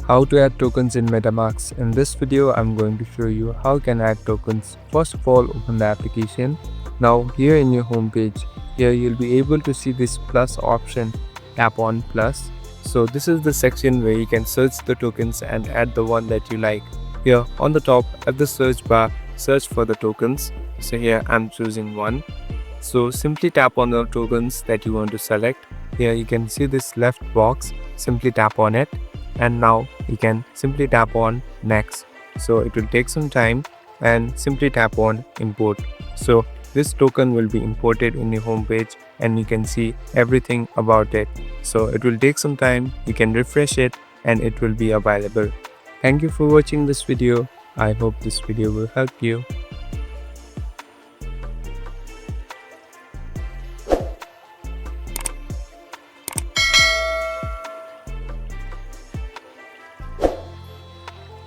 How to add tokens in MetaMask. In this video, I'm going to show you how you can add tokens. First of all, open the application. Now here in your home page, here you'll be able to see this plus option. Tap on plus. So this is the section where you can search the tokens and add the one that you like. Here on the top at the search bar, search for the tokens. So here I'm choosing one. So simply tap on the tokens that you want to select. Here you can see this left box. Simply tap on it. And now you can simply tap on next. So it will take some time and simply tap on import. So this token will be imported in your home page and you can see everything about it. So it will take some time, you can refresh it and it will be available. Thank you for watching this video. I hope this video will help you.